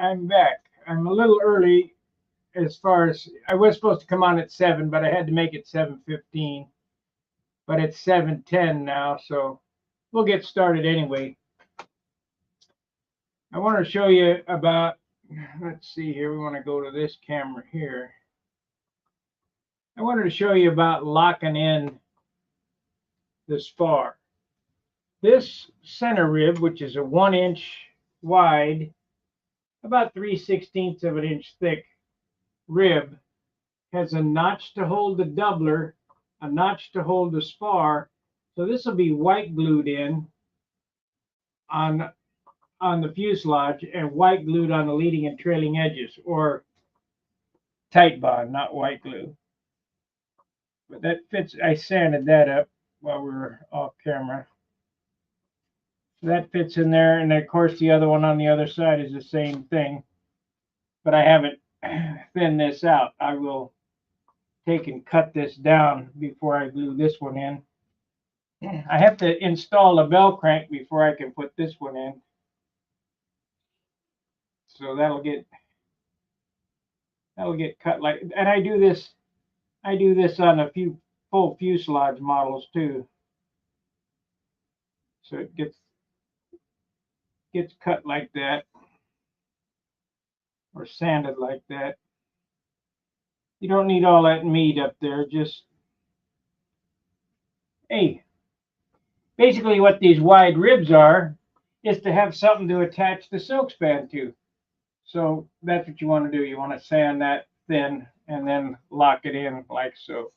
I'm back. I'm a little early as far as I was supposed to come on at 7, but I had to make it 7:15. But it's 7:10 now, so we'll get started anyway. I want to show you about, let's see here, we want to go to this camera here. I wanted to show you about locking in the spar. This center rib, which is a 1-inch wide, about 3/16 of an inch thick rib, has a notch to hold the doubler, a notch to hold the spar. So this will be white glued in on the fuselage and white glued on the leading and trailing edges, or tight bond, not white glue. But that fits. I sanded that up while we were off camera. So that fits in there, and of course the other one on the other side is the same thing. But I haven't thinned this out. I will take and cut this down before I glue this one in. I have to install a bell crank before I can put this one in. So that'll get cut like, and I do this on a few full fuselage models too. So it gets cut like that, or sanded like that. You don't need all that meat up there. Just, hey, basically what these wide ribs are is to have something to attach the silk span to. So that's what you want to do. You want to sand that thin and then lock it in like so.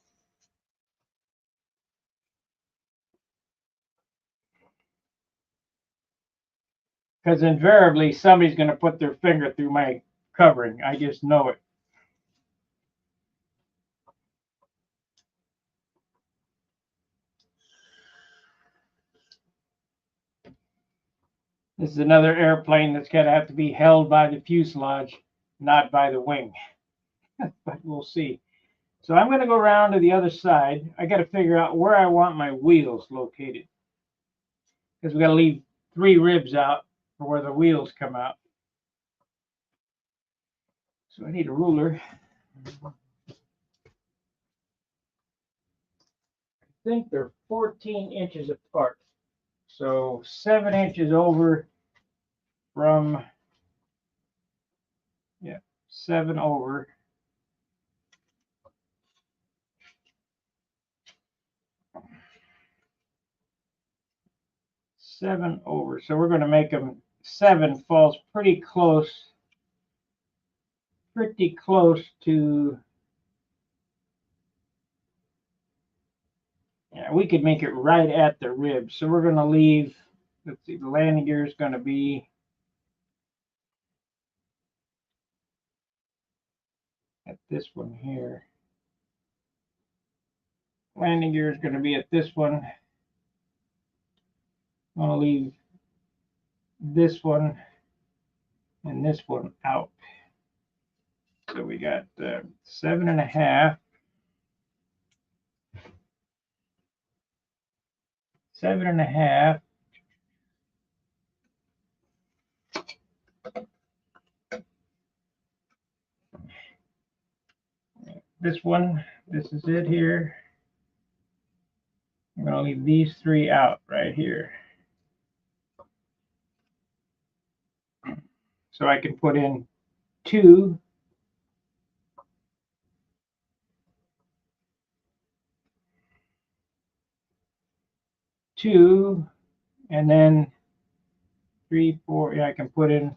Because invariably somebody's going to put their finger through my covering. I just know it. This is another airplane that's going to have to be held by the fuselage, not by the wing. But we'll see. So I'm going to go around to the other side. I got to figure out where I want my wheels located, because we got to leave 3 ribs out for where the wheels come out. So I need a ruler. I think they're 14 inches apart. So 7 inches over from, 7 over. So we're going to make them 7 falls pretty close to, we could make it right at the rib. So we're going to leave, let's see, the landing gear is going to be at this one here. Landing gear is going to be at this one. I'm going to leave this one and this one out. So we got 7.5. 7.5. This one, this is it here. I'm going to leave these 3 out right here. So I can put in 2. 2, and then 3, 4. Yeah, I can put in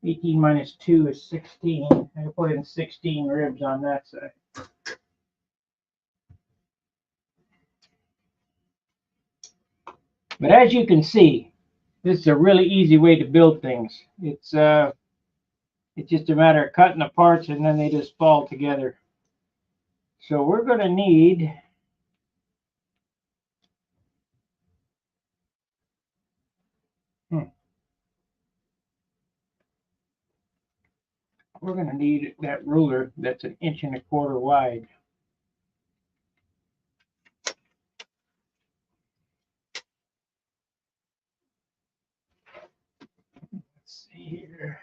18 minus 2 is 16. I can put in 16 ribs on that side. But as you can see, this is a really easy way to build things. It's just a matter of cutting the parts and then they just fall together. So we're going to need that ruler that's 1.25 inches wide. Let's see here.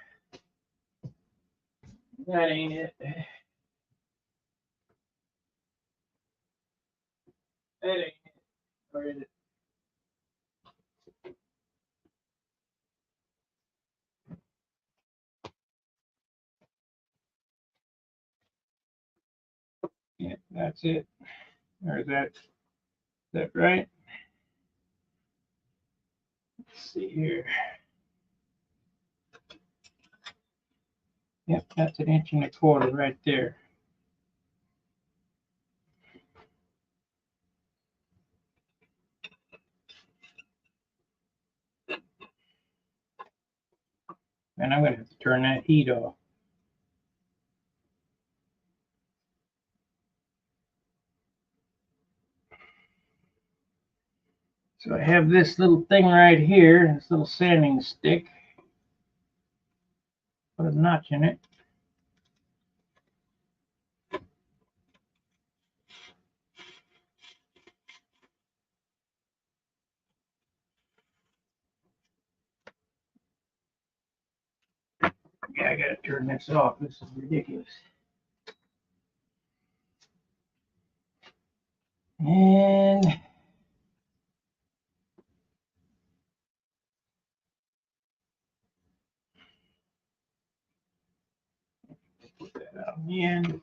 That ain't it. That ain't it. Where is it? Yeah, that's it. Or is that right? Let's see here. Yep, that's 1.25 inches right there. And I'm gonna have to turn that heat off. So I have this little thing right here, this little sanding stick. Put a notch in it. Yeah, I gotta turn this off. This is ridiculous. And put that on the end.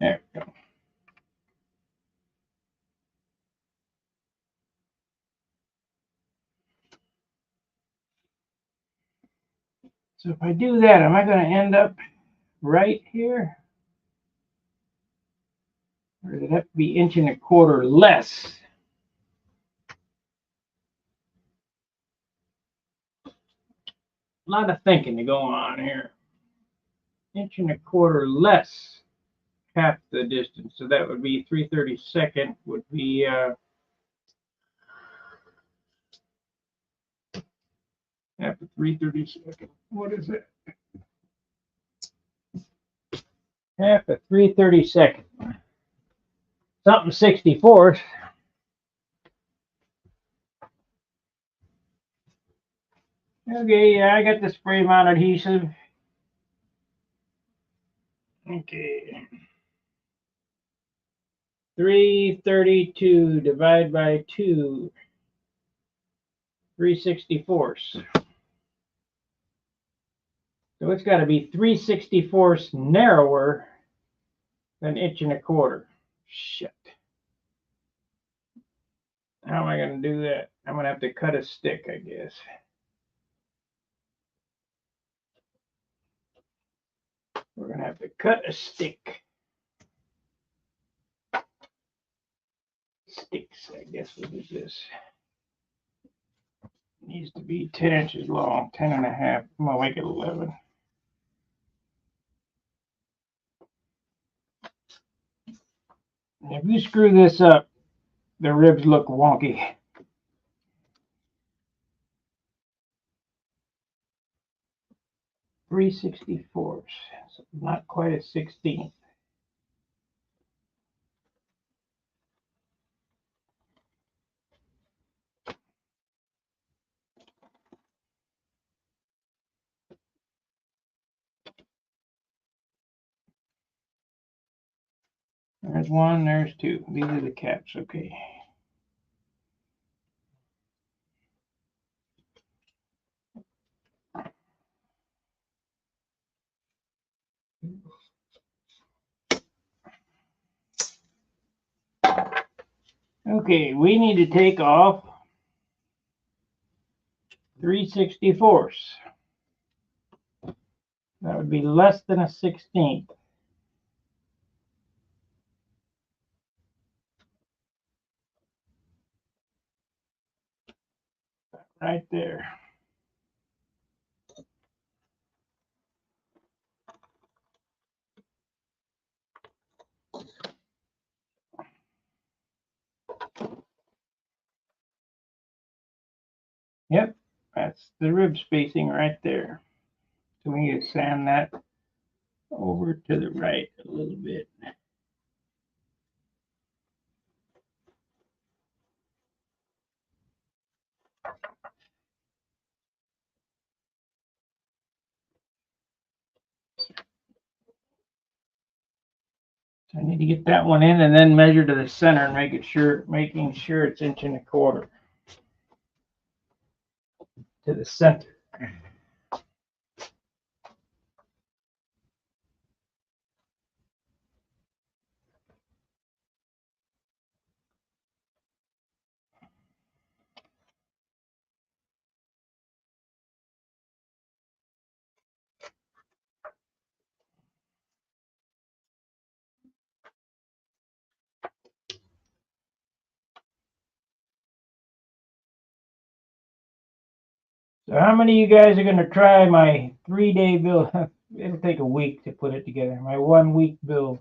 There we go. So if I do that, am I going to end up right here? Or does it have to be 1.25 inches less? A lot of thinking to go on here. 1.25 inches less half the distance. So that would be 3/32 would be half of 3/32. What is it? Half of 3/32. Something 64th. Okay, yeah, I got the spray mount adhesive. Okay. 332 divided by 2. 3/64. So it's got to be 3/64 narrower than 1.25 inches. Shit. How am I going to do that? I'm going to have to cut a stick, I guess. We're going to have to cut a stick. Sticks, I guess what is this? It needs to be 10 inches long, 10.5. I'm going to make it 11. If you screw this up, the ribs look wonky. 3/64, so not quite a 16th. There's one, there's two. These are the caps, okay. Okay, we need to take off 3/64. That would be less than a 16th. Right there. Yep, that's the rib spacing right there. So we need to sand that over to the right a little bit. I need to get that one in and then measure to the center and making sure it's 1.25 inches to the center. So how many of you guys are going to try my 3-day build? It'll take a week to put it together. My 1-week build.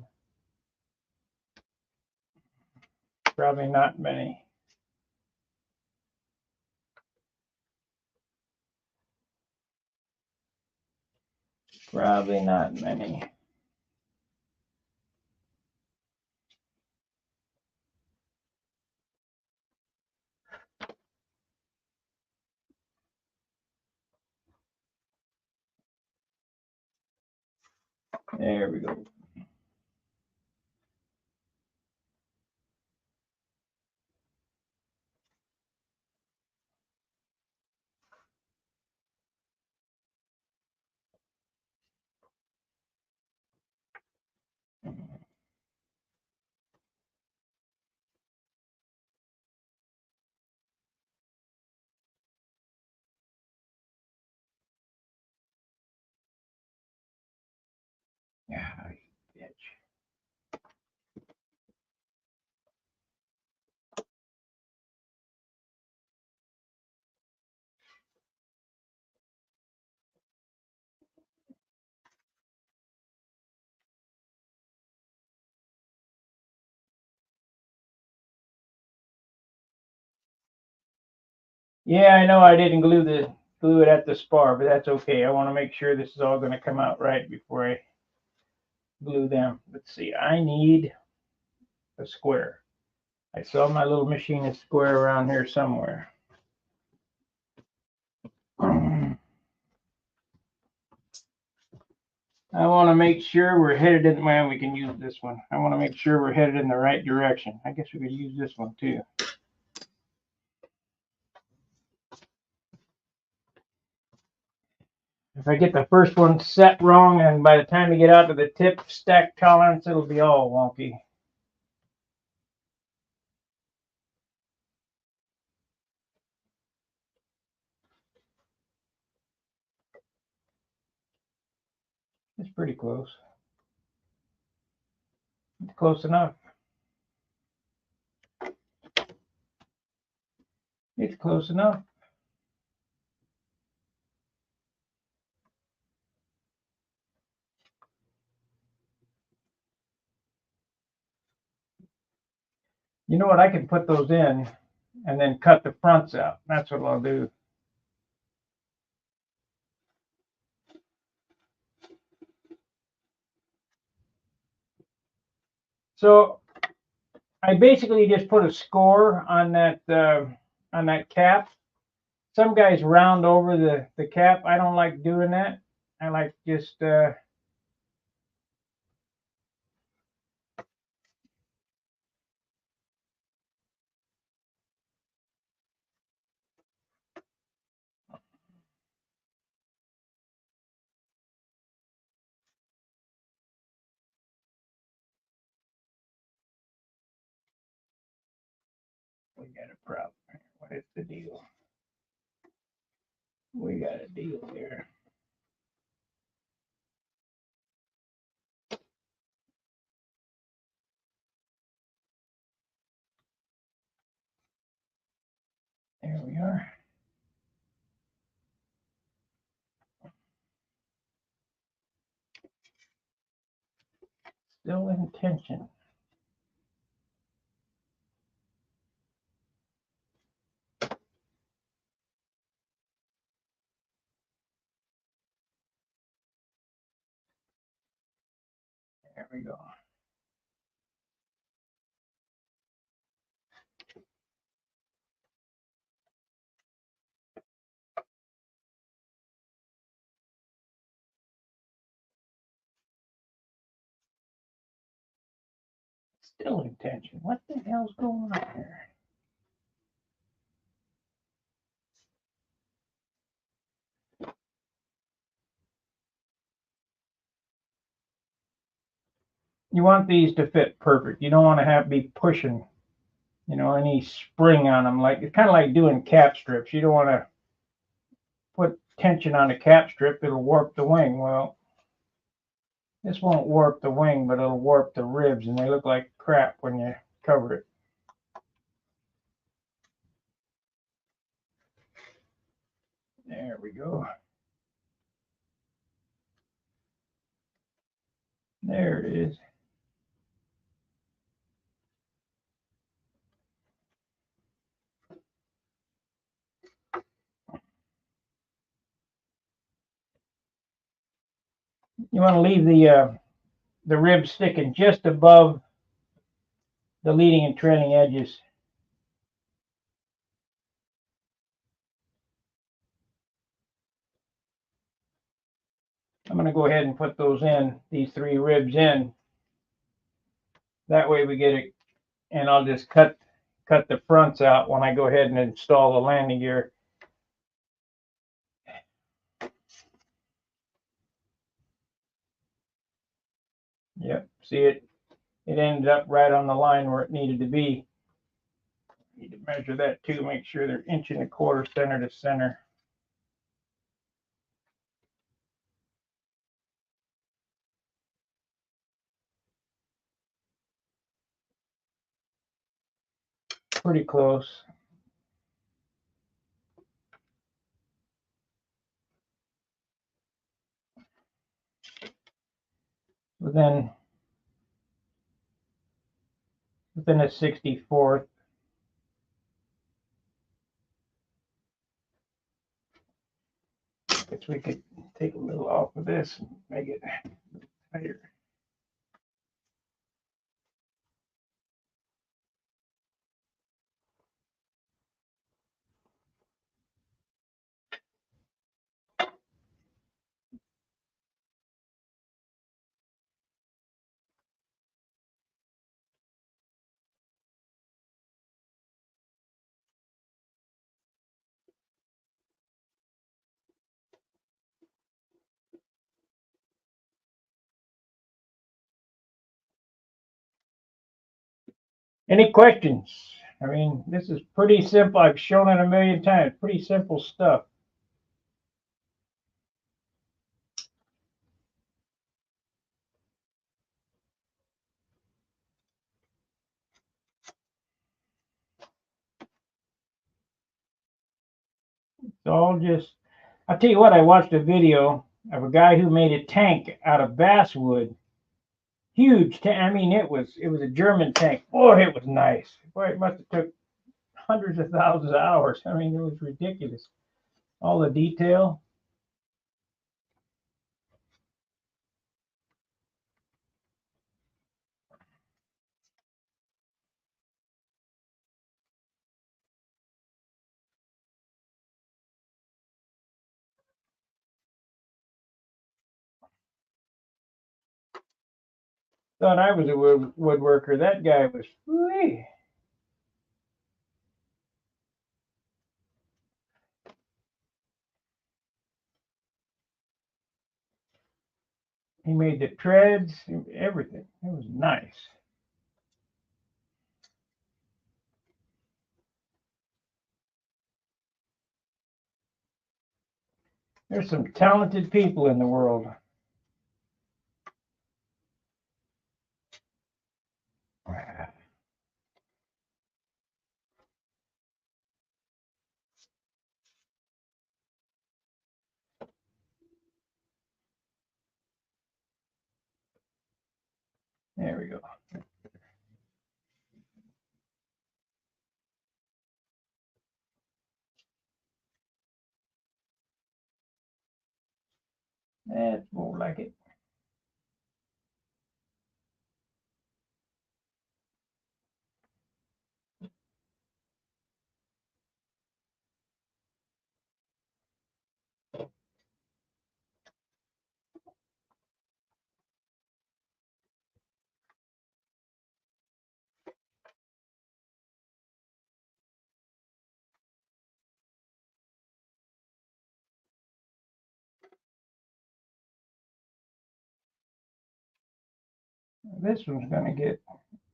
Probably not many. Probably not many. There we go. Yeah, bitch. Yeah, I know I didn't glue it at the spar, but that's okay. I want to make sure this is all going to come out right before I glue them. Let's see. I need a square. I saw my little machinist square around here somewhere. I want to make sure we're headed in, well, we can use this one. I want to make sure we're headed in the right direction. I guess we could use this one too. If I get the first one set wrong, and by the time we get out to the tip stack tolerance, it'll be all wonky. It's pretty close. It's close enough. It's close enough. You know what? I can put those in and then cut the fronts out. That's what I'll do. So I basically just put a score on that cap. Some guys round over the cap. I don't like doing that. I like just we got a problem. What is the deal? We got a deal here. There we are. Still in tension. There we go. Still in tension. What the hell's going on here? You want these to fit perfect. You don't want to have to be pushing, any spring on them. Like it's kind of like doing cap strips. You don't want to put tension on a cap strip. It'll warp the wing. Well, this won't warp the wing, but it'll warp the ribs, and they look like crap when you cover it. There we go. There it is. You want to leave the ribs sticking just above the leading and trailing edges. I'm going to go ahead and put those in, these 3 ribs in. That way we get it, and I'll just cut the fronts out when I go ahead and install the landing gear. Yep, see it ended up right on the line where it needed to be. Need to measure that too, make sure they're 1¼ inch center to center. Pretty close. Within a 64th. Guess we could take a little off of this and make it tighter. Any questions? I mean, this is pretty simple. I've shown it a million times. Pretty simple stuff. It's all just, I'll tell you what, I watched a video of a guy who made a tank out of basswood. Huge tank. I mean, it was a German tank. Boy, it was nice. Boy, it must have took hundreds of thousands of hours. I mean, it was ridiculous. All the detail. Thought I was a woodworker. That guy was, whee. He made the treads, everything. It was nice. There's some talented people in the world. There we go. That's more like it. This one's going to get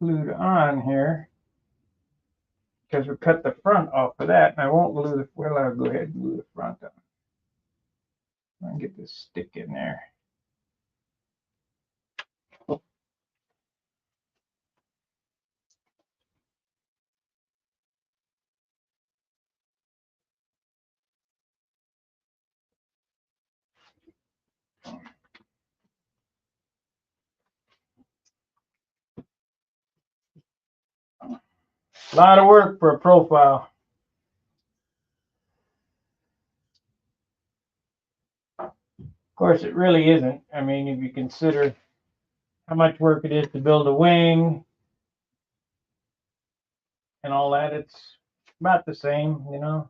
glued on here because we cut the front off of that, and I won't glue the, well, I'll go ahead and glue the front on. I'll get this stick in there. A lot of work for a profile. Of course, it really isn't. I mean, if you consider how much work it is to build a wing and all that, it's about the same, you know.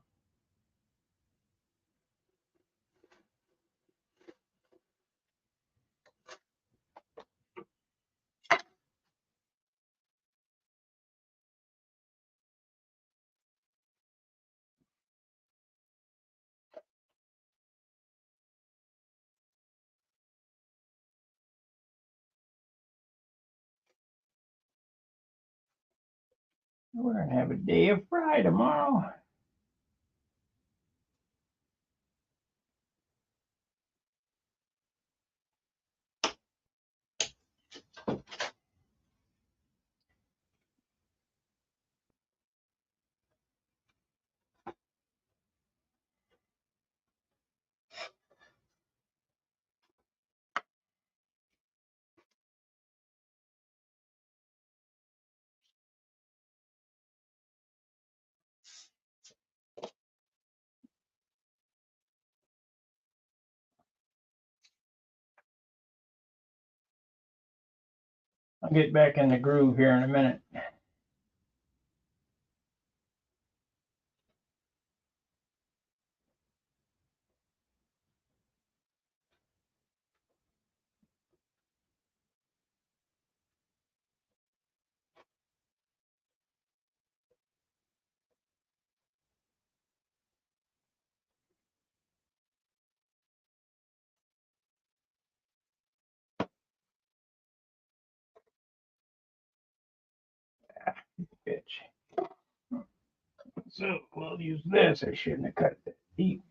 We're going to have a day of fry tomorrow. I'll get back in the groove here in a minute. Bitch. So we'll use this. I shouldn't have cut that deep.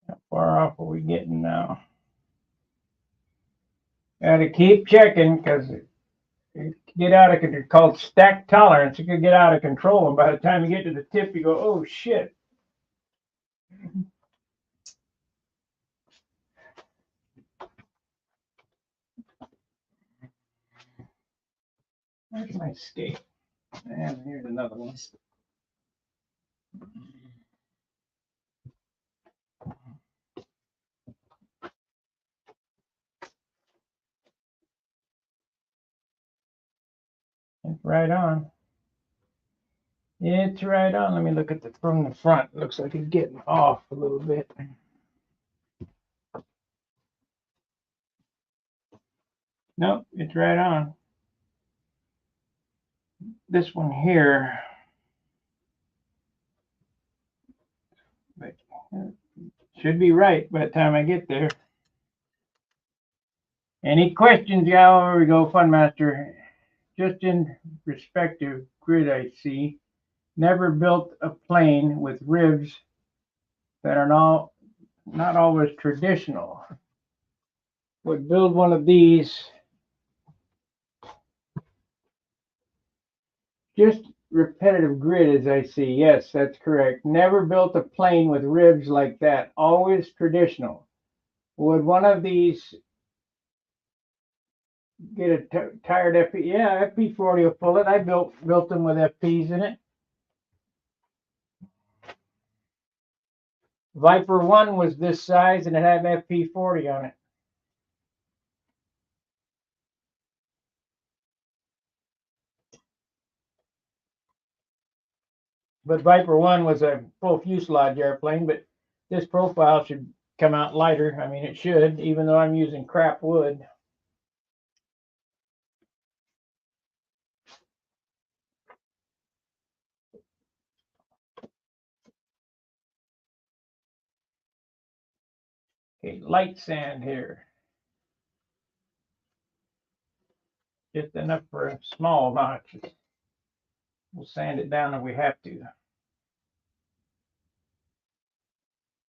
How far off are we getting now? Got to keep checking because it get out of control. It's called stack tolerance. It could get out of control, and by the time you get to the tip, you go, "Oh shit!" Where's my skate? And here's another one. It's right on. It's right on. Let me look at the from the front. It looks like it's getting off a little bit. Nope, it's right on. This one here, but should be right by the time I get there. Any questions, y'all? Here we go, Fun Master. Just in respective grid, I see. Never built a plane with ribs that are not always traditional. Would build one of these. Just repetitive grid, as I see. Yes, that's correct. Never built a plane with ribs like that. Always traditional. Would one of these get a tired FP? Yeah, FP40 will pull it. I built them with FPs in it. VIPER 1 was this size and it had an FP40 on it. But VIPER 1 was a full fuselage airplane, but this profile should come out lighter. I mean, it should, even though I'm using crap wood. Okay, light sand here. Just enough for a small notch. We'll sand it down if we have to.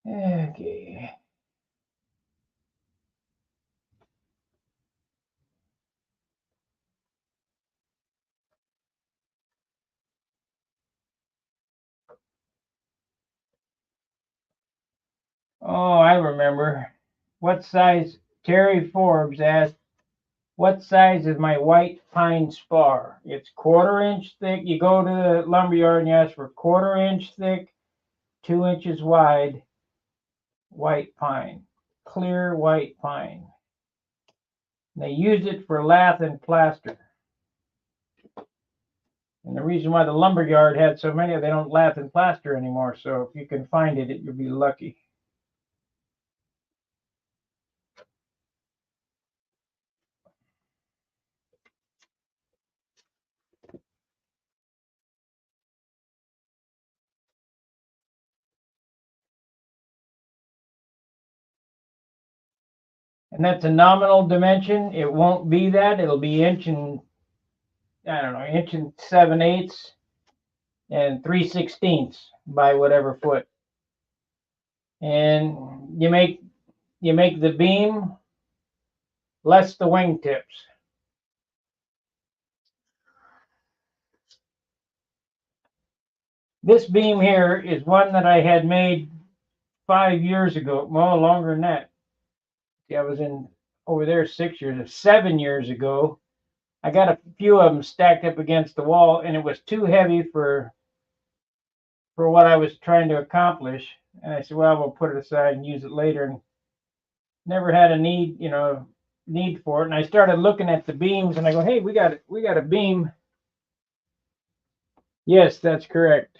Okay. Oh, I remember. What size? Terry Forbes asked, what size is my white pine spar? It's 1/4 inch thick. You go to the lumberyard and you ask for 1/4 inch thick, 2 inches wide, white pine, clear white pine. And they use it for lath and plaster. And the reason why the lumberyard had so many, they don't lath and plaster anymore. So if you can find it, you'll be lucky. And that's a nominal dimension. It won't be that. It'll be inch and, I don't know, inch and 7/8 and 3/16 by whatever foot. And you make the beam less the wingtips. This beam here is one that I had made 5 years ago. Well, longer than that. See, I was in over there 6 years, 7 years ago. I got a few of them stacked up against the wall, and it was too heavy for what I was trying to accomplish. And I said, well, we'll put it aside and use it later. And never had a need for it. And I started looking at the beams, and I go, hey, we got a beam. Yes, that's correct.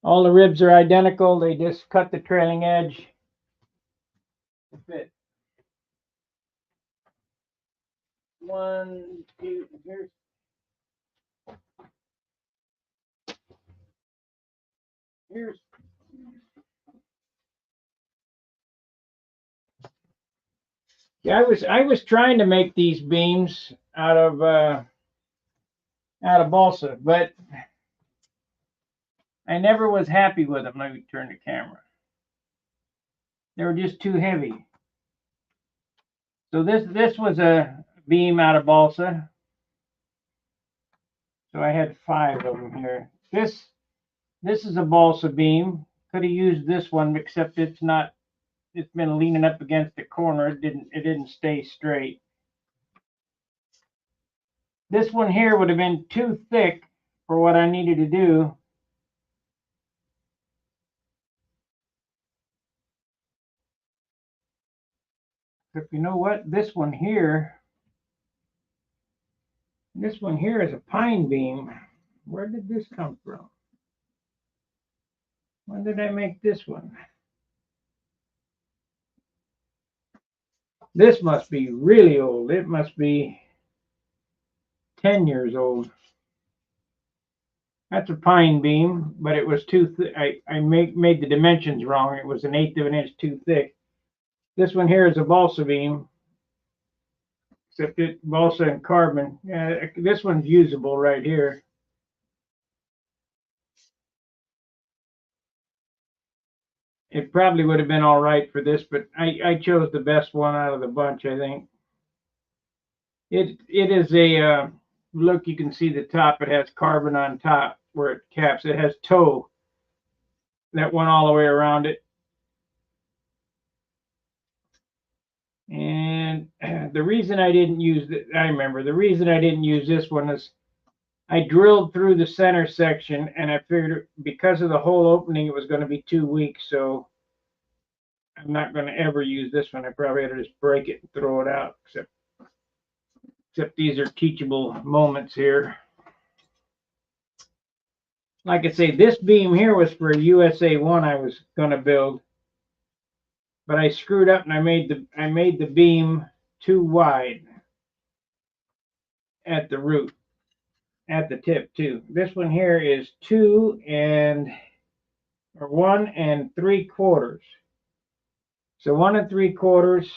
All the ribs are identical. They just cut the trailing edge to fit. 1, 2, here's yeah, I was trying to make these beams out of balsa, but I never was happy with them. Let me turn the camera. They were just too heavy. So this was a beam out of balsa. So I had 5 of them here. This is a balsa beam. Could have used this one, except it's not. It's been leaning up against the corner. It didn't stay straight. This one here would have been too thick for what I needed to do. But you know what? This one here is a pine beam. Where did this come from? When did I make this one? This must be really old. It must be 10 years old. That's a pine beam, but it was too thick. I made the dimensions wrong. It was 1/8 of an inch too thick. This one here is a balsa beam, except it's balsa and carbon. Yeah, this one's usable right here. It probably would have been all right for this, but I chose the best one out of the bunch, I think. It is a look. You can see the top. It has carbon on top where it caps. It has toe that went all the way around it. And the reason I didn't use I remember the reason I didn't use this one is I drilled through the center section, and I figured because of the hole opening, it was going to be too weak. So I'm not going to ever use this one. I probably had to just break it and throw it out. Except these are teachable moments here. Like I say, this beam here was for a USA 1 I was going to build, but I screwed up and I made the beam too wide at the root, at the tip too. This one here is 1 3/4. So 1 3/4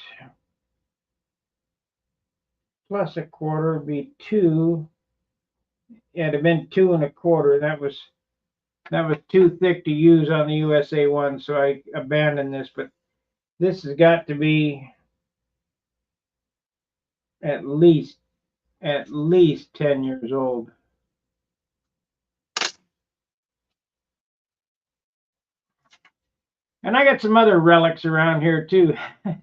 plus a quarter would be 2. Yeah, it'd have been 2 1/4. That was too thick to use on the USA 1, so I abandoned this. But this has got to be at least 10 years old. And I got some other relics around here too. I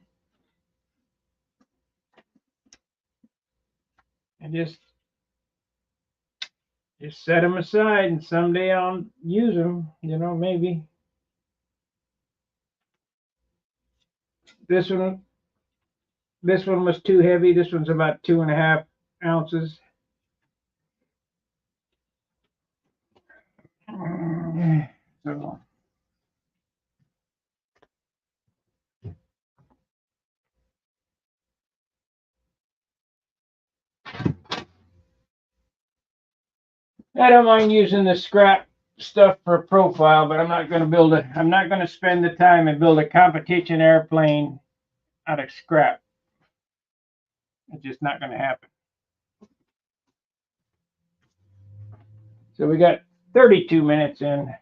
just set them aside, and someday I'll use them. Maybe. This one was too heavy. This one's about 2.5 ounces. So. I don't mind using the scrap stuff for a profile, but I'm not going to spend the time and build a competition airplane out of scrap. It's just not going to happen. So we got 32 minutes in.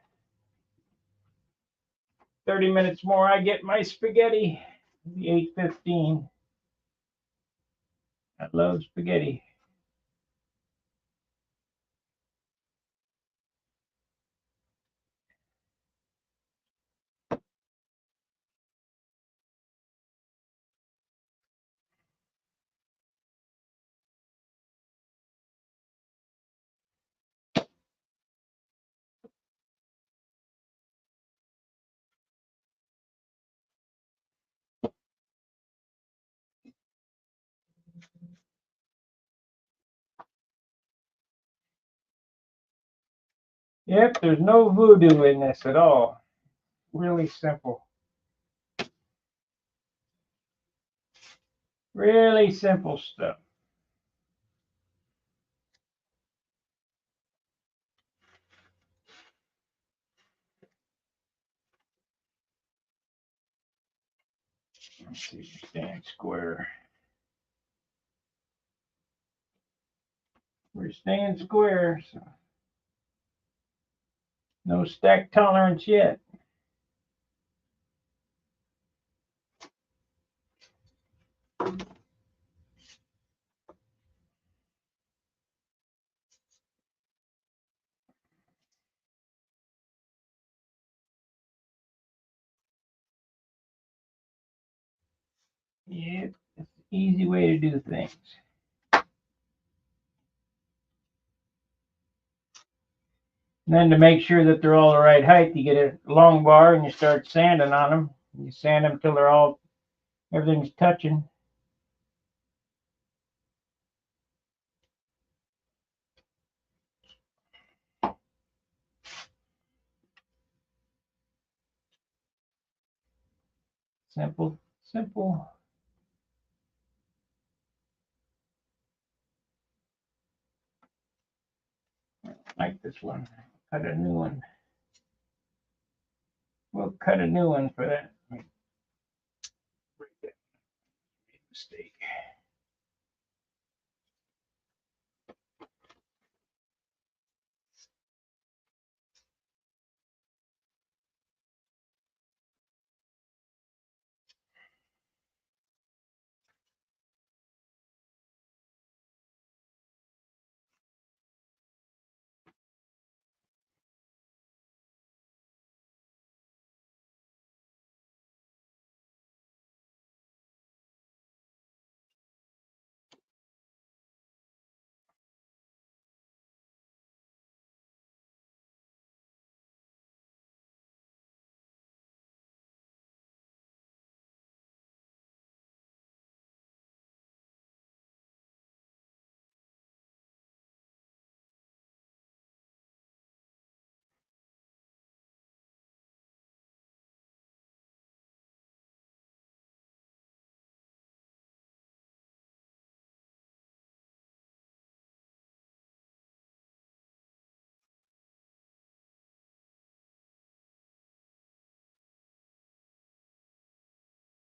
30 minutes more, I get my spaghetti. The 8:15. I love spaghetti. Yep, there's no voodoo in this at all. Really simple. Really simple stuff. Let's see, stand square. We're staying square, so no stack tolerance yet. Yep, it's an easy way to do things. And then to make sure that they're all the right height, you get a long bar and you start sanding on them. You sand them until everything's touching. Simple, simple. Like this one. Cut a new one. We'll cut a new one for that. Break that mistake.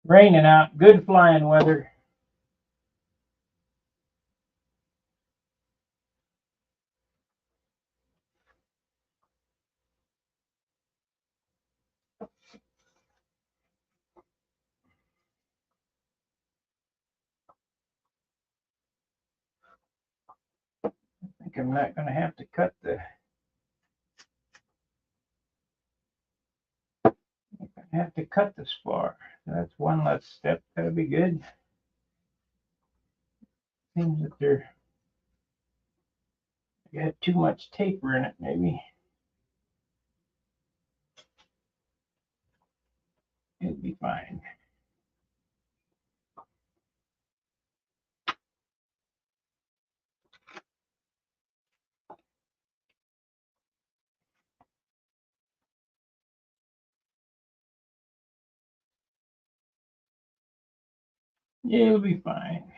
Raining out, good flying weather. I think I'm not going to have to cut the. Have to cut the spar. That's one less step. That'll be good. Seems that they're got too much taper in it, maybe. It'll be fine. Yeah, it'll be fine.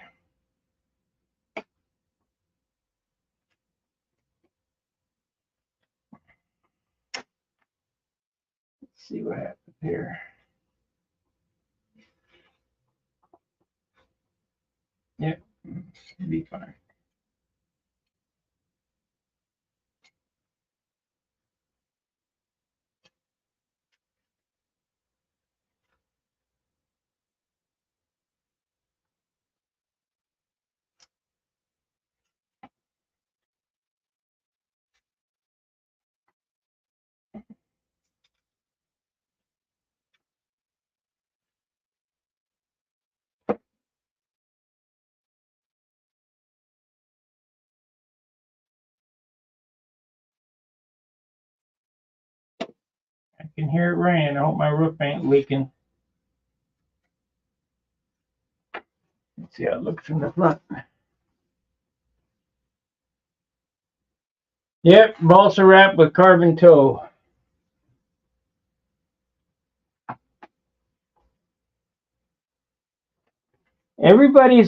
Let's see what happens here. Yep, it'll be fine. I can hear it raining. I hope my roof ain't leaking. Let's see how it looks from the front. Yep, balsa wrap with carbon toe. Everybody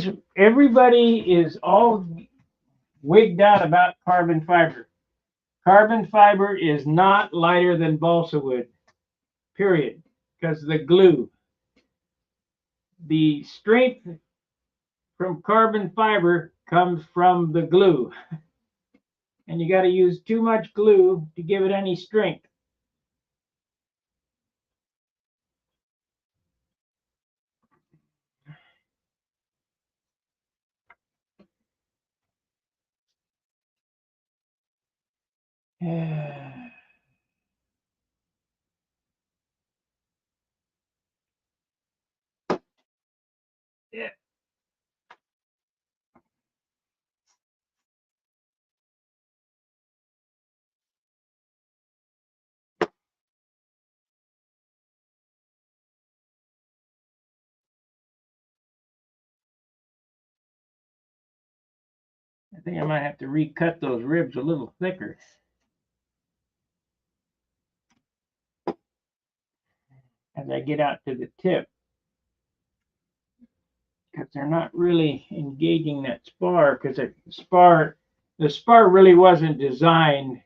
is all wigged out about carbon fiber. Carbon fiber is not lighter than balsa wood, period, because of the glue. The strength from carbon fiber comes from the glue. And you got to use too much glue to give it any strength. Yeah. I think I might have to recut those ribs a little thicker as I get out to the tip, because they're not really engaging that spar, because the spar really wasn't designed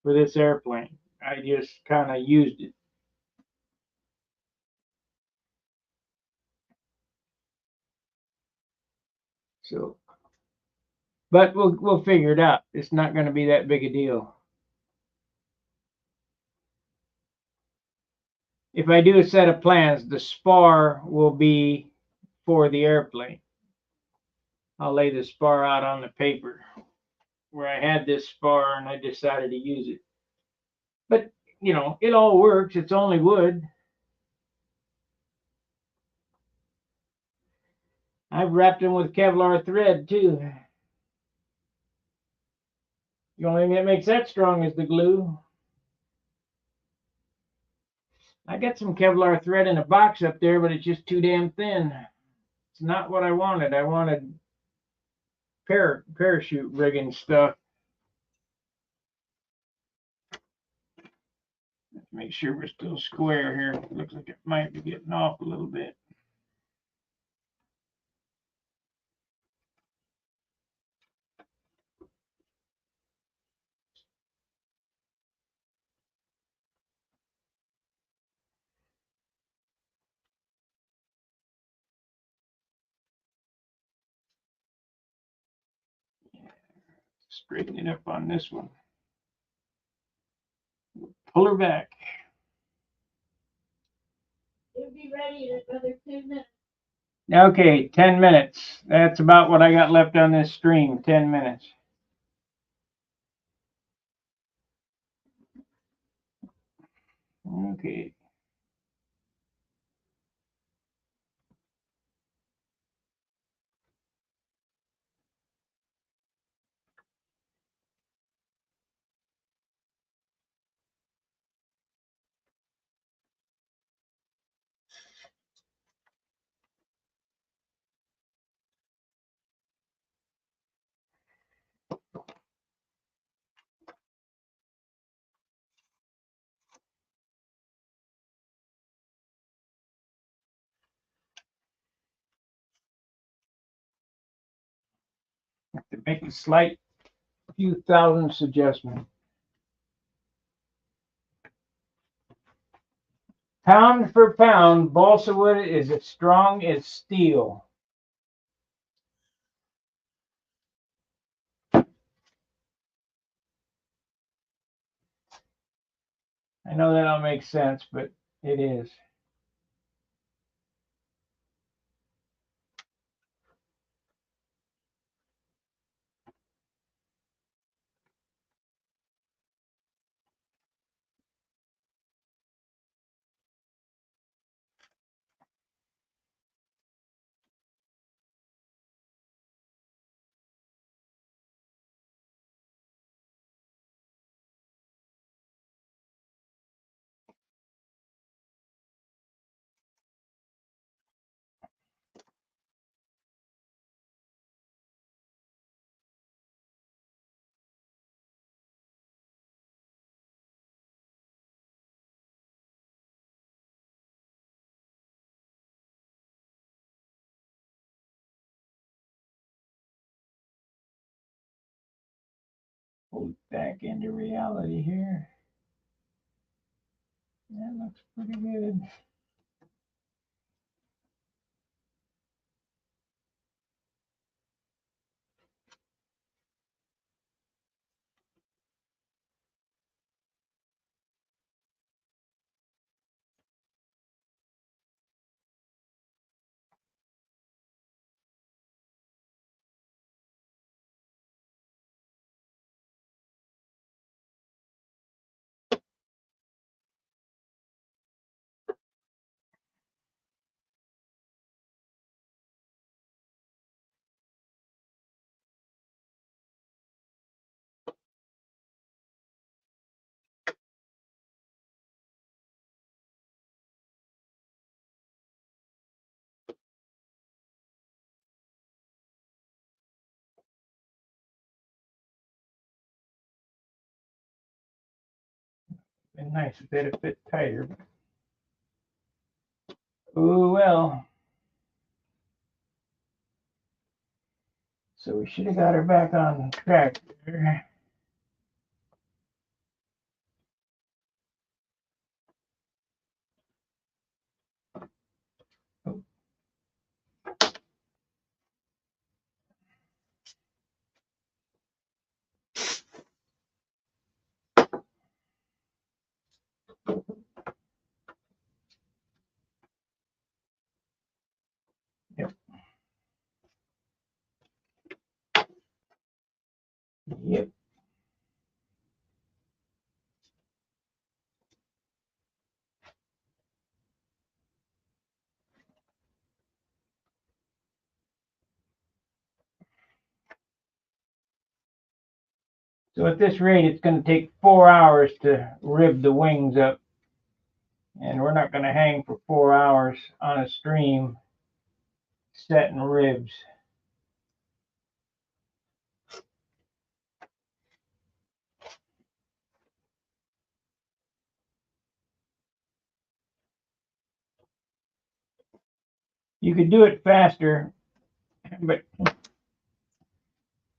for this airplane. I just kind of used it. So, but we'll figure it out. It's not going to be that big a deal. If I do a set of plans, the spar will be for the airplane. I'll lay the spar out on the paper where I had this spar and I decided to use it. But, it all works. It's only wood. I've wrapped them with Kevlar thread too. The only thing that makes that strong is the glue. I got some Kevlar thread in a box up there, but it's just too damn thin. It's not what I wanted. I wanted parachute rigging stuff. Let's make sure we're still square here. It looks like it might be getting off a little bit. Straighten it up on this one. Pull her back. It'll be ready in another 10 minutes. Okay, 10 minutes. That's about what I got left on this stream, 10 minutes. Okay. Have to make a slight few thousandths adjustment. Pound for pound, balsa wood is as strong as steel. I know that don't make sense, but it is. Pull it back into reality here. That looks pretty good. Been nice if they'd have fit tighter. Oh well. So we should have got her back on track there. Oh. Yep. Yep. So at this rate, it's going to take 4 hours to rib the wings up. And we're not going to hang for 4 hours on a stream setting ribs. You could do it faster, but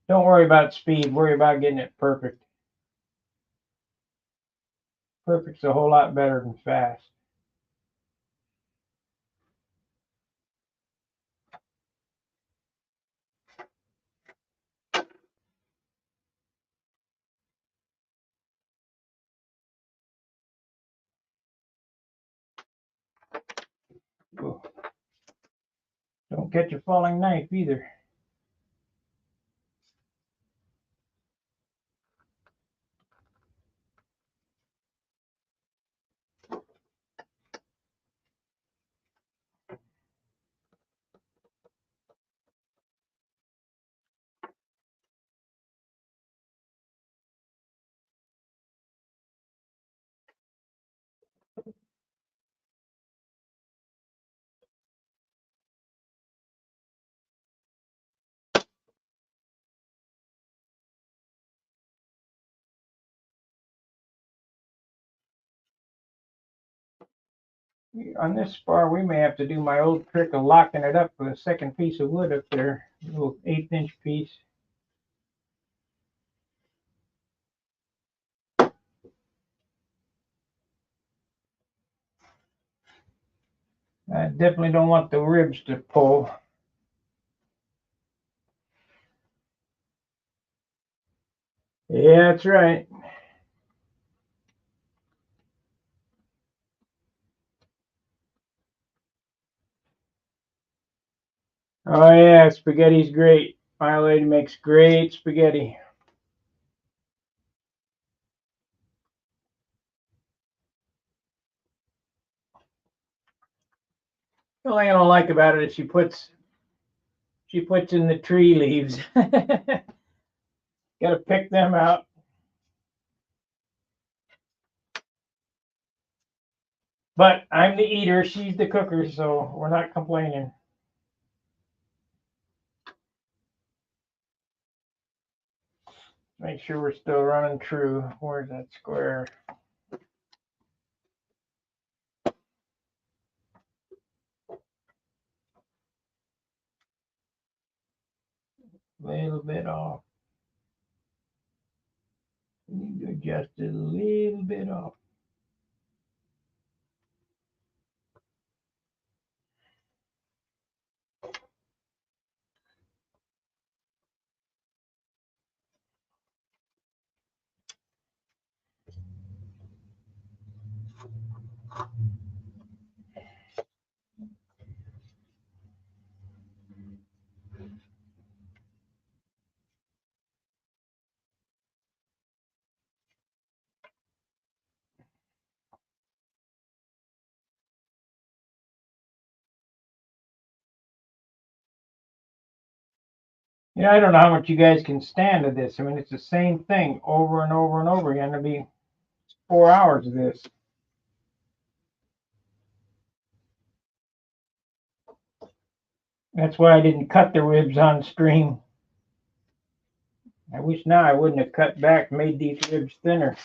don't worry about speed. Worry about getting it perfect. Perfect's a whole lot better than fast. Won't catch a falling knife either. On this spar, we may have to do my old trick of locking it up with a second piece of wood up there, a little 1/8 piece. I definitely don't want the ribs to pull. Yeah, that's right. Oh yeah, spaghetti's great. My lady makes great spaghetti. The only thing I don't like about it is she puts in the tree leaves. Got to pick them out. But I'm the eater, she's the cooker, so we're not complaining. Make sure we're still running true. Where's that square? A little bit off. Need to adjust it a little bit off. Yeah, I don't know how much you guys can stand of this. I mean, it's the same thing over and over and over again. It'll be 4 hours of this. That's why I didn't cut the ribs on stream. I wish now I wouldn't have cut back, made these ribs thinner.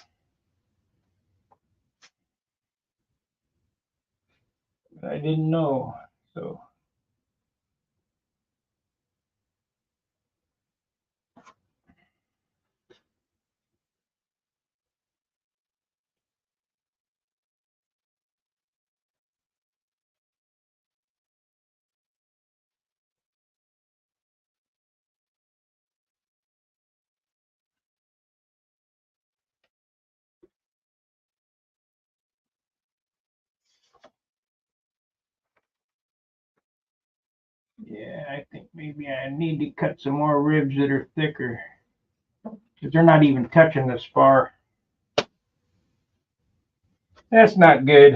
But I didn't know, so. Yeah, I think maybe I need to cut some more ribs that are thicker, because they're not even touching the spar. That's not good.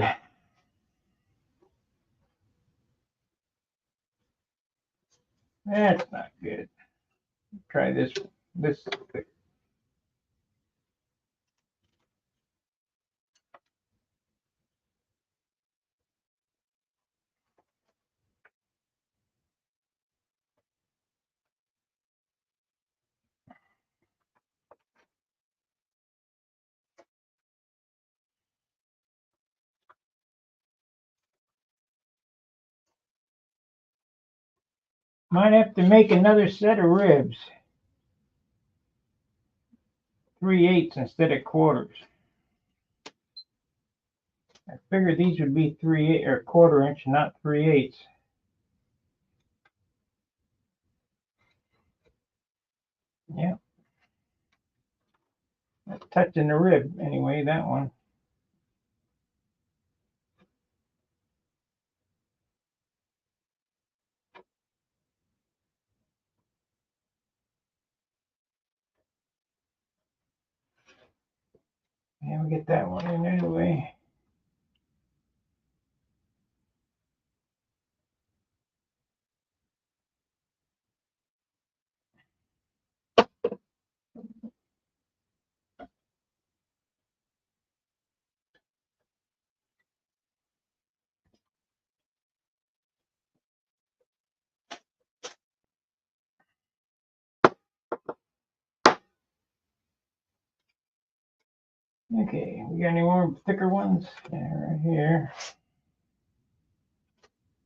That's not good. Try this. This. Might have to make another set of ribs. 3/8 instead of quarters. I figured these would be 3/8 or 1/4 inch, not 3/8. Yeah. That's touching the rib anyway, that one. And we get that one in anyway. Okay, we got any more thicker ones? Yeah, right here. I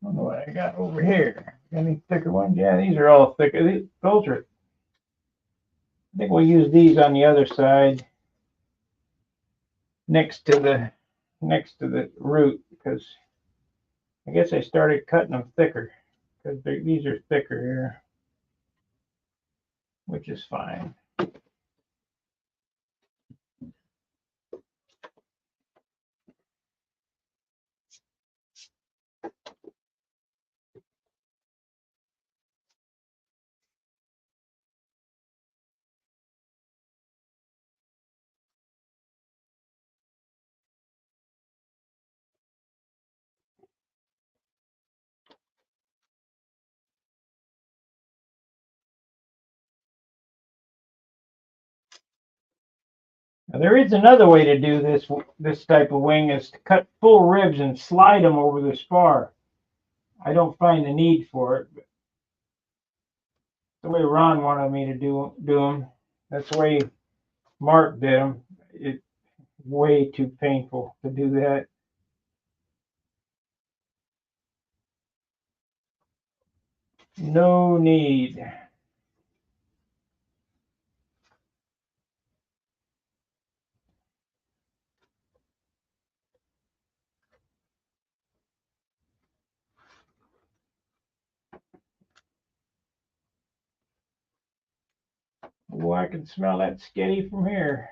don't know what I got over here. Any thicker ones? Yeah, these are all thicker. Those are. I think we'll use these on the other side, next to the root, because I guess I started cutting them thicker because these are thicker here, which is fine. Now, there is another way to do this type of wing, is to cut full ribs and slide them over the spar. I don't find the need for it, but the way Ron wanted me to do them, that's the way Mark did them. It's way too painful to do that. No need. Oh, I can smell that sketty from here.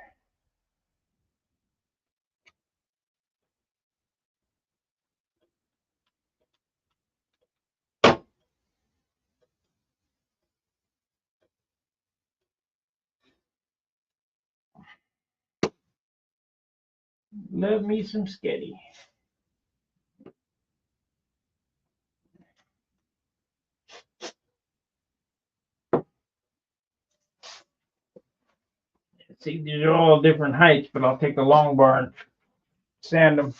Love me some sketty. See, these are all different heights, but I'll take the long bar and sand them.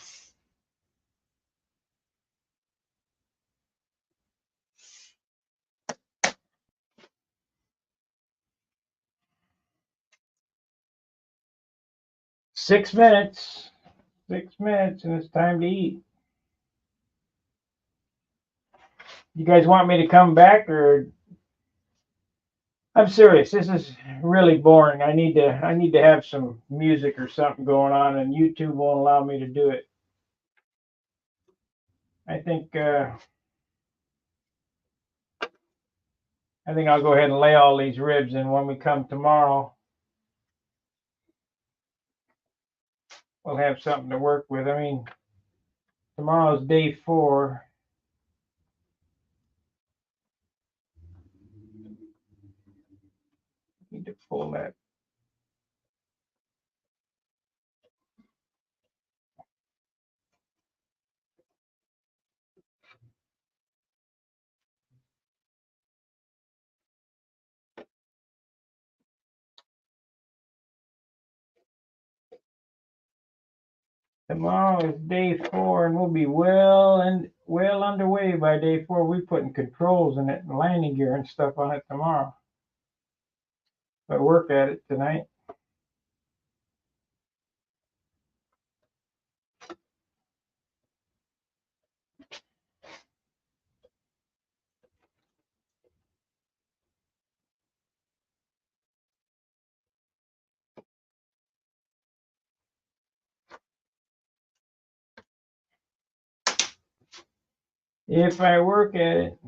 Six minutes, and it's time to eat. You guys want me to come back, or? I'm serious. This is really boring. I need to have some music or something going on, and YouTube won't allow me to do it. I think I'll go ahead and lay all these ribs, and when we come tomorrow, we'll have something to work with. I mean, tomorrow's day 4. Need to pull that. Tomorrow is day 4, and we'll be well underway by day 4. We're putting controls in it and landing gear and stuff on it tomorrow. I work at it tonight. If I work at it.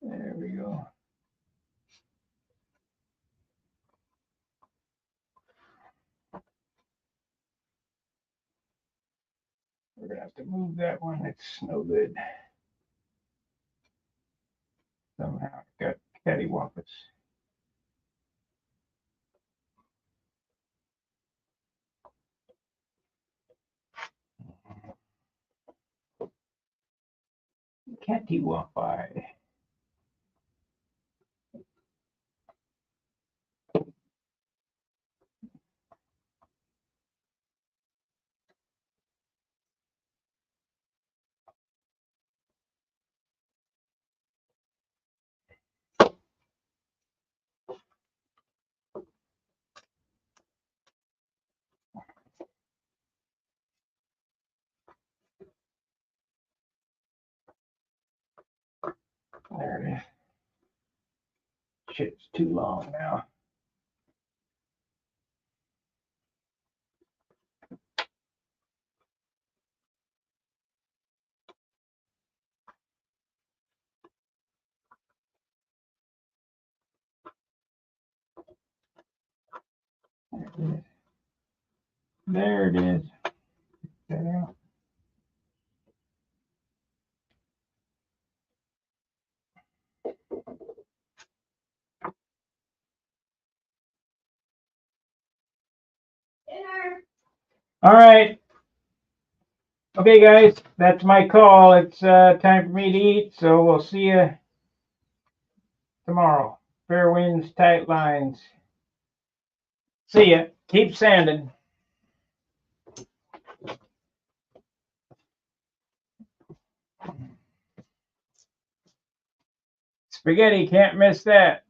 There we go. to move that one. It's no good. Somehow it got cattywampus. Cattywampy. There it is. Shit's too long now. There it is. That out. Dinner. All right. Okay, guys, that's my call. It's time for me to eat, so we'll see you tomorrow. Fair winds, tight lines. See ya. Keep sanding. Spaghetti, can't miss that.